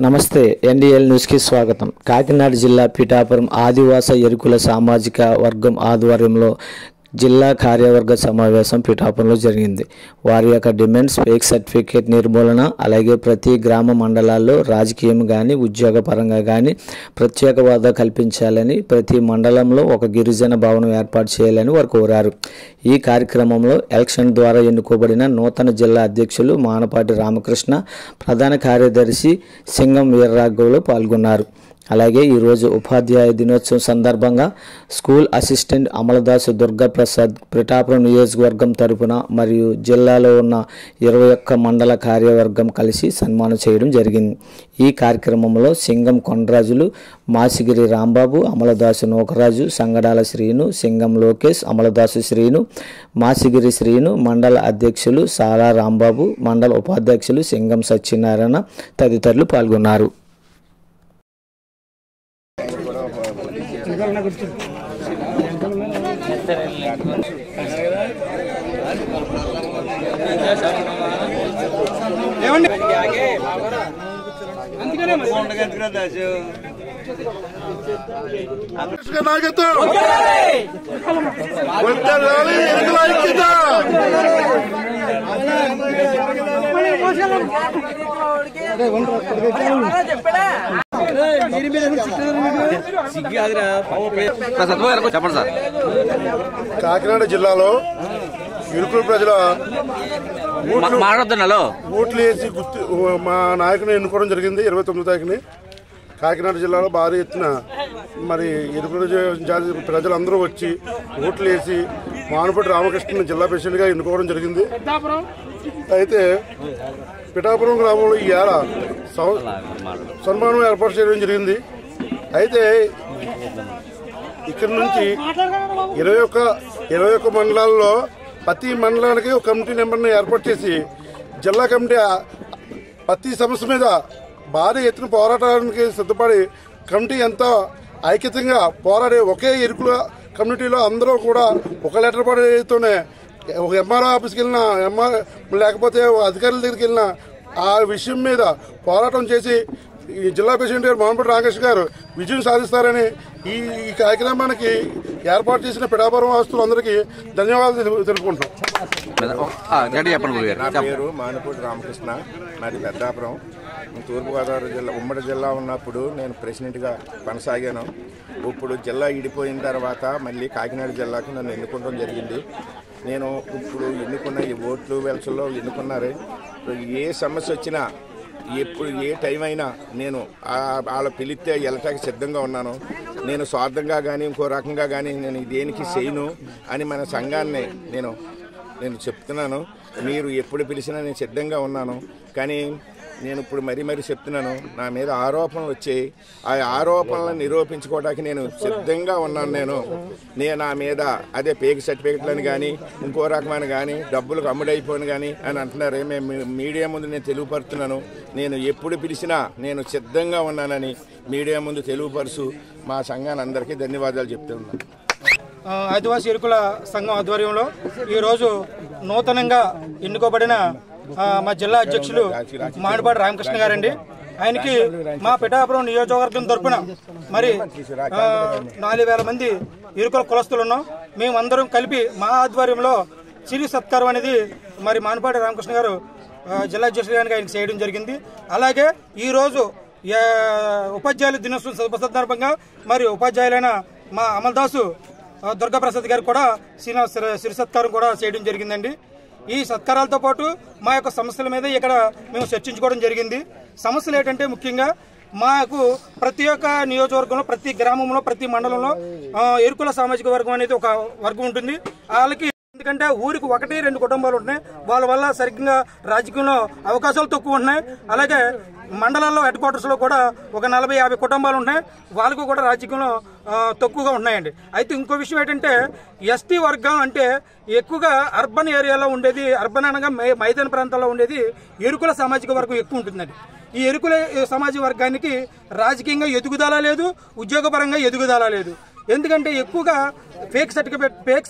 నమస్తే NDL news కి స్వాగతం. కాకినాడ జిల్లా పిఠాపురం ఆదివాస ఎరుకుల సామాజిక వర్గం ఆధ్వర్యంలో జిల్లా కార్యవర్గ సమావేశం పిఠాపురంలో జరిగింది. వారి యొక్క డిమాండ్స్ ఫేక్ సర్టిఫికేట్ నిర్మూలన, అలాగే ప్రతి గ్రామ మండలాల్లో రాజకీయం కానీ ఉద్యోగ పరంగా కానీ ప్రత్యేక హోదా కల్పించాలని, ప్రతి మండలంలో ఒక గిరిజన భవనం ఏర్పాటు చేయాలని వారు కోరారు. ఈ కార్యక్రమంలో ఎలక్షన్ ద్వారా ఎన్నుకోబడిన నూతన జిల్లా అధ్యక్షులు మానపాటి రామకృష్ణ, ప్రధాన కార్యదర్శి సింగం వీర్రాఘవులు పాల్గొన్నారు. అలాగే ఈరోజు ఉపాధ్యాయ దినోత్సవం సందర్భంగా స్కూల్ అసిస్టెంట్ అమలదాసు దుర్గాప్రసాద్ పిఠాపురం నియోజకవర్గం తరపున మరియు జిల్లాలో ఉన్న 21 మండల కార్యవర్గం కలిసి సన్మానం చేయడం జరిగింది. ఈ కార్యక్రమంలో సింగం కొండరాజులు, మాసిగిరి రాంబాబు, అమలదాసు నూకరాజు, సంగడాల శ్రీను, సింగం లోకేష్, అమలదాసు శ్రీను, మాసిగిరి శ్రీను, మండల అధ్యక్షులు సారా రాంబాబు, మండల ఉపాధ్యక్షులు సింగం సత్యనారాయణ తదితరులు పాల్గొన్నారు. కాకినాడ జిల్లాలో ఇరుకుల ప్రజల ఓట్లు వేసి మా నాయకుని ఎన్నుకోవడం జరిగింది. 29 తారీఖుని కాకినాడ జిల్లాలో భారీ ఎత్తున మరి ఇరుకుల జాతి ప్రజలందరూ వచ్చి ఓట్లు వేసి మానపాటి రామకృష్ణ జిల్లా ప్రెసిడెంట్గా ఎన్నుకోవడం జరిగింది. అయితే పిఠాపురం గ్రామంలో ఈ ఏళ సన్మానం ఏర్పాటు చేయడం జరిగింది. అయితే ఇక్కడి నుంచి 21 మండలాల్లో ప్రతి మండలానికి ఒక కమిటీ నెంబర్ని ఏర్పాటు చేసి జిల్లా కమిటీ ప్రతి సమస్య మీద భారీ ఎత్తున పోరాటానికి సిద్ధపడి కమిటీ ఎంతో ఐక్యతంగా పోరాడి ఒకే ఇరుకుల కమ్యూనిటీలో అందరూ కూడా ఒక లెటర్ పడితోనే ఒక ఎంఆర్ఓ ఆఫీస్కి వెళ్ళినా లేకపోతే అధికారుల దగ్గరికి వెళ్ళినా ఆ విషయం మీద పోరాటం చేసి ఈ జిల్లా ప్రెసిడెంట్ గారు మానపాటి రామకృష్ణ గారు విజయం సాధిస్తారని ఈ కార్యక్రమానికి ఏర్పాటు చేసిన పిఠాపురం వాసులందరికీ ధన్యవాదాలు తెలుపుకుంటాం. నా పేరు మానపాటి రామకృష్ణ, నాది పెద్దాపురం. తూర్పుగోదావరి జిల్లా ఉమ్మడి జిల్లా ఉన్నప్పుడు నేను ప్రెసిడెంట్గా కొనసాగాను. ఇప్పుడు జిల్లా ఇడిపోయిన తర్వాత మళ్ళీ కాకినాడ జిల్లాకు నన్ను ఎన్నుకోవడం జరిగింది. నేను ఇప్పుడు ఎన్నుకున్న ఈ ఓట్లు వెల్సల్లో ఎన్నుకున్నారు. ఏ సమస్య వచ్చినా ఎప్పుడు ఏ టైం అయినా నేను వాళ్ళ పిలిస్తే వెళ్ళటానికి సిద్ధంగా ఉన్నాను. నేను స్వార్థంగా కానీ ఇంకో రకంగా కానీ నేను దేనికి చేయను అని మన సంఘాన్ని నేను చెప్తున్నాను. మీరు ఎప్పుడు పిలిచినా నేను సిద్ధంగా ఉన్నాను. కానీ నేను ఇప్పుడు మరీ చెప్తున్నాను, నా మీద ఆరోపణలు వచ్చాయి. ఆ ఆరోపణలను నిరూపించుకోవడానికి నేను సిద్ధంగా ఉన్నాను. నేను నా మీద అదే పేక్ సర్టిఫికెట్లను కానీ ఇంకో రకమైన కానీ డబ్బులకు అమ్ముడైపోయిన కానీ అని అంటున్నారు. మేము మీడియా ముందు నేను తెలియపరుస్తున్నాను. నేను ఎప్పుడు పిలిచినా నేను సిద్ధంగా ఉన్నానని మీడియా ముందు తెలియపరుచు మా సంఘాన్ని అందరికీ ధన్యవాదాలు చెప్తున్నాను. ఆదివాసీ ఎరుకుల సంఘం ఆధ్వర్యంలో ఈరోజు నూతనంగా ఎన్నుకోబడిన మా జిల్లా అధ్యక్షులు మానపాటి రామకృష్ణ గారండి. ఆయనకి మా పిఠాపురం నియోజకవర్గం తరఫున మరి 4000 మంది ఇరుకుల కులస్తులు ఉన్నాం. మేమందరం కలిపి మా ఆధ్వర్యంలో చిరు సత్కారం అనేది మరి మానపాటి రామకృష్ణ గారు జిల్లా అధ్యక్షులు గారికి ఆయనకి చేయడం జరిగింది. అలాగే ఈరోజు ఉపాధ్యాయుల దినోత్సవం సందర్భంగా మరి ఉపాధ్యాయులైన మా అమలదాసు దుర్గాప్రసాద్ గారికి కూడా చిరు సత్కారం కూడా చేయడం జరిగిందండి. ఈ సత్కారాలతో పాటు మా యొక్క సమస్యల మీద ఇక్కడ మేము చర్చించుకోవడం జరిగింది. సమస్యలు ఏంటంటే ముఖ్యంగా మాకు ప్రతి ఒక్క నియోజకవర్గంలో, ప్రతి గ్రామంలో, ప్రతి మండలంలో ఎరుకుల సామాజిక వర్గం అనేది ఒక వర్గం ఉంటుంది. వాళ్ళకి ఎందుకంటే ఊరికి 1-2 కుటుంబాలు ఉంటున్నాయి. వాళ్ళ వల్ల సరిగ్గా రాజకీయంలో అవకాశాలు తక్కువ ఉంటున్నాయి. అలాగే మండలాల్లో హెడ్ క్వార్టర్స్ లో కూడా ఒక 40-50 కుటుంబాలు ఉన్నాయి. వాళ్ళకు కూడా రాజకీయంలో తక్కువగా ఉన్నాయండి. అయితే ఇంకో విషయం ఏంటంటే ఎస్టీ వర్గం అంటే ఎక్కువగా అర్బన్ ఏరియాలో ఉండేది, అర్బన్ అనగా మైదాన ప్రాంతాల్లో ఉండేది ఎరుకుల సామాజిక వర్గం ఎక్కువ ఉంటుందండి. ఈ ఎరుకుల సామాజిక వర్గానికి రాజకీయంగా ఎదుగుదల లేదు, ఉద్యోగపరంగా ఎదుగుదల లేదు. ఎందుకంటే ఎక్కువగా ఫేక్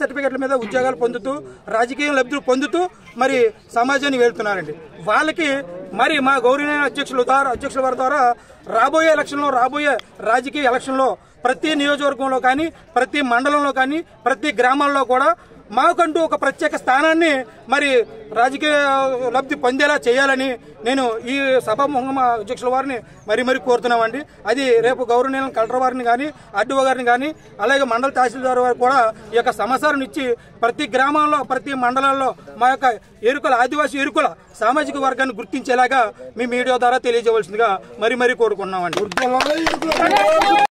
సర్టిఫికెట్ల మీద ఉద్యోగాలు పొందుతూ రాజకీయ లబ్ధులు పొందుతూ మరి సమాజాన్ని వెళ్తున్నారండి. వాళ్ళకి మరి మా గౌరవనీయ అధ్యక్షుల వారి ద్వారా రాబోయే రాజకీయ ఎలక్షన్లో ప్రతి నియోజకవర్గంలో కానీ, ప్రతి మండలంలో కానీ, ప్రతి గ్రామాల్లో కూడా మాకంటూ ఒక ప్రత్యేక స్థానాన్ని మరి రాజకీయ లబ్ధి పొందేలా చేయాలని నేను ఈ సభాముఖంగా అధ్యక్షుల వారిని మరీ కోరుతున్నామండి. అది రేపు గౌరవనీయుల కలెక్టర్ వారిని కానీ, ఆర్డీఓ గారిని కానీ, అలాగే మండల తహసీల్దార్ వారు కూడా ఈ యొక్క సమాచారం ఇచ్చి ప్రతి గ్రామాల్లో, ప్రతి మండలాల్లో మా యొక్క ఆదివాసీ ఎరుకుల సామాజిక వర్గాన్ని గుర్తించేలాగా మీ మీడియా ద్వారా తెలియజేయవలసిందిగా మరీ కోరుకున్నామండి.